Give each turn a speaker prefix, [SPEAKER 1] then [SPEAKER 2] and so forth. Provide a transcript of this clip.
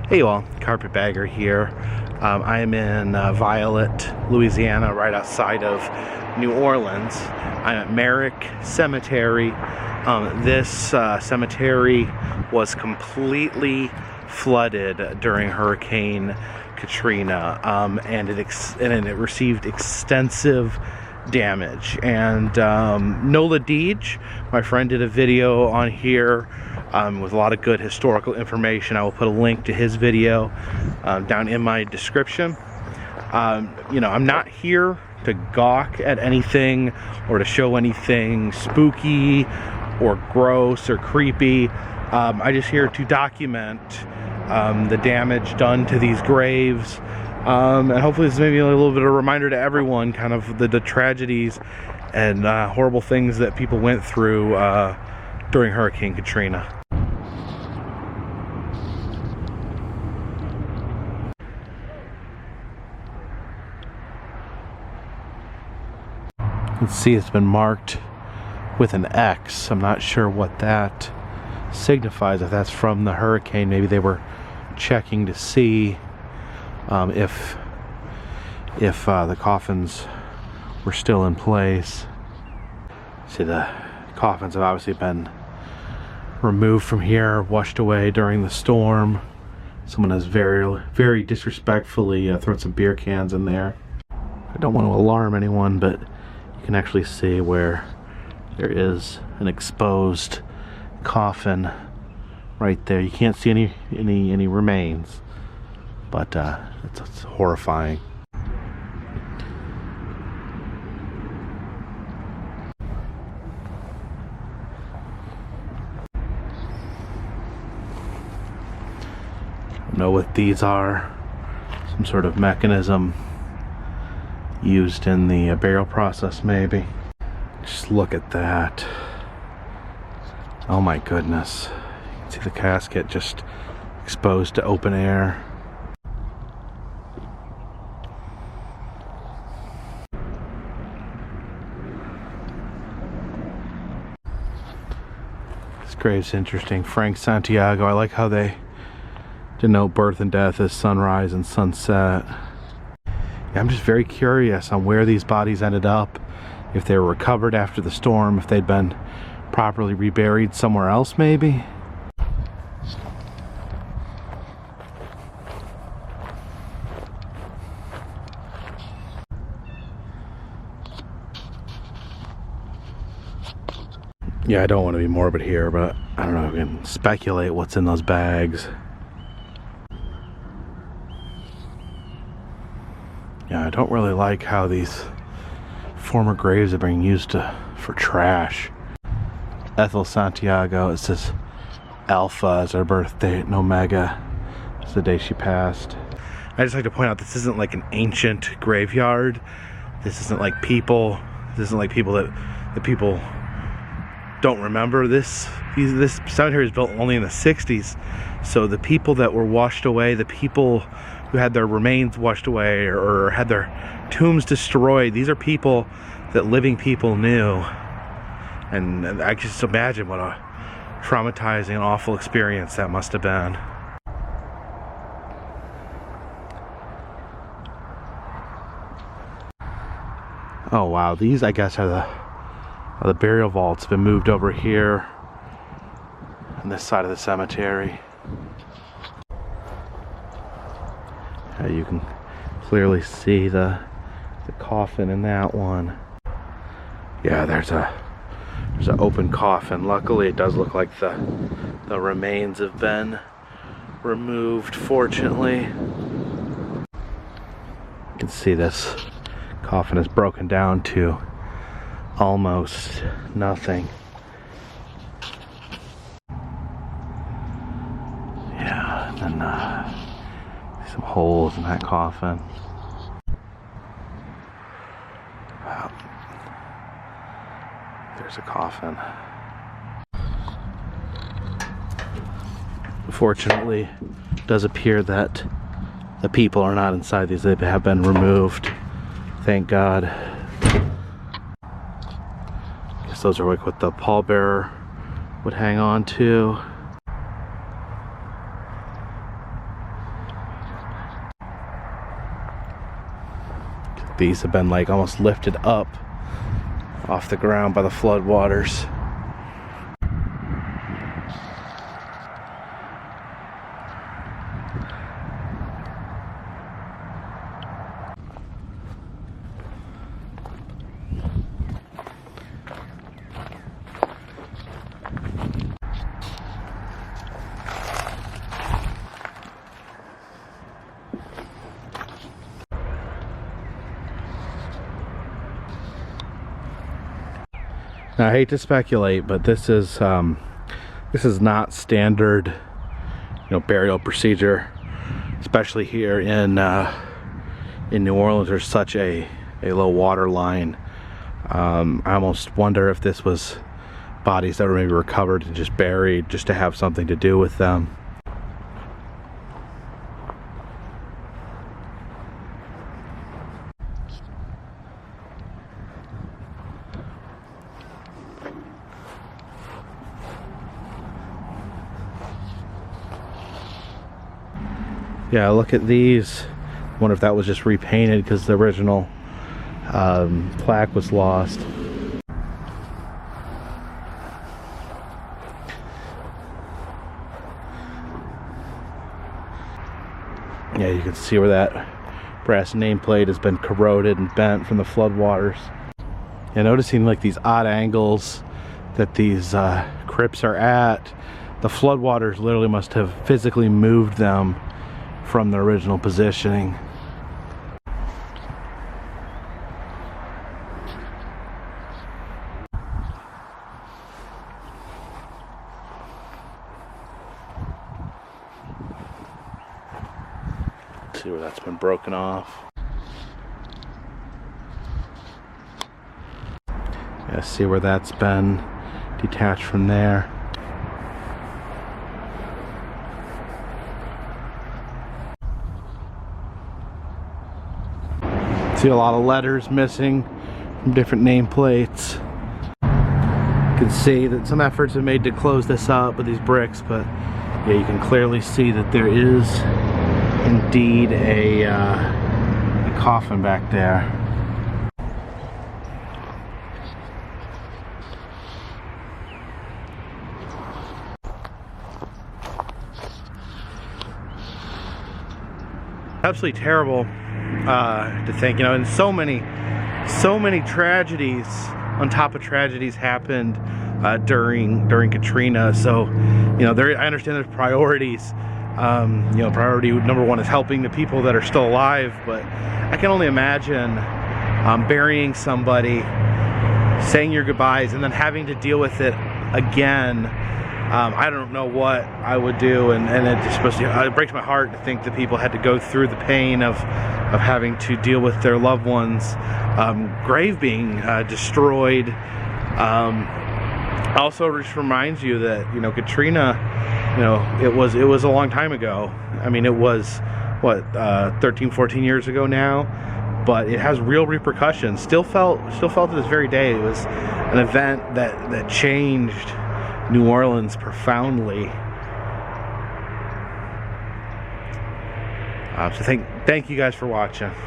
[SPEAKER 1] Hey all, Carpetbagger here. I am in Violet, Louisiana, right outside of New Orleans. I'm at Merrick Cemetery. This cemetery was completely flooded during Hurricane Katrina, and it received extensive damage. And Nola Deej, my friend, did a video on here with a lot of good historical information. I will put a link to his video down in my description. You know, I'm not here to gawk at anything or to show anything spooky or gross or creepy. I'm just here to document the damage done to these graves, and hopefully this is maybe a little bit of a reminder to everyone, kind of the tragedies and horrible things that people went through during Hurricane Katrina. You can see it's been marked with an X. I'm not sure what that signifies, if that's from the hurricane. Maybe they were checking to see if the coffins were still in place. See, the coffins have obviously been removed from here, washed away during the storm. Someone has very disrespectfully thrown some beer cans in there. I don't want to alarm anyone, but you can actually see where there is an exposed coffin right there. You can't see any remains, but it's horrifying. I don't know what these are. Some sort of mechanism used in the burial process, maybe. Just look at that. Oh my goodness. You can see the casket just exposed to open air. This grave's interesting. Frank Santiago. I like how they denote birth and death as sunrise and sunset. Yeah, I'm just very curious on where these bodies ended up. If they were recovered after the storm, if they'd been properly reburied somewhere else, maybe. Yeah, I don't want to be morbid here, but I don't know, we can speculate what's in those bags. Yeah, I don't really like how these former graves are being used for trash. Ethel Santiago, it says Alpha as her birth date, and Omega is the day she passed. I just like to point out, this isn't like an ancient graveyard. This isn't like people. This isn't like people that people don't remember. This cemetery was built only in the 60s. So the people that were washed away, the people who had their remains washed away or had their tombs destroyed, these are people that living people knew. And I can just imagine what a traumatizing and awful experience that must have been. Oh wow, these I guess are the burial vaults. Have been moved over here on this side of the cemetery. You can clearly see the coffin in that one. Yeah, there's an open coffin. Luckily, it does look like the remains have been removed, fortunately. You can see this coffin is broken down to almost nothing. Yeah, and then some holes in that coffin. Wow. There's a coffin. Unfortunately, it does appear that the people are not inside these. They have been removed. Thank God. I guess those are like what the pallbearer would hang on to. these have been like almost lifted up off the ground by the flood waters. Now, I hate to speculate, but this is not standard, burial procedure, especially here in New Orleans. There's such a low water line. I almost wonder if this was bodies that were maybe recovered and just buried just to have something to do with them. Yeah, look at these. I wonder if that was just repainted because the original plaque was lost. Yeah, you can see where that brass nameplate has been corroded and bent from the floodwaters. Yeah, noticing like these odd angles that these crypts are at, the floodwaters literally must have physically moved them from the original positioning. Let's see where that's been broken off. Yeah, see where that's been detached from there. See a lot of letters missing from different nameplates. You can see that some efforts have made to close this up with these bricks, but yeah, you can clearly see that there is indeed a coffin back there. Absolutely terrible to think, and so many tragedies on top of tragedies happened during Katrina. So, I understand there's priorities. Priority number one is helping the people that are still alive, but I can only imagine burying somebody, saying your goodbyes, and then having to deal with it again. I don't know what I would do, and it breaks my heart to think that people had to go through the pain of having to deal with their loved ones' grave being destroyed. Also, just reminds you that Katrina, it was a long time ago. I mean, it was what 13, 14 years ago now, but it has real repercussions. Still felt to this very day. It was an event that changed New Orleans profoundly. So thank you guys for watching.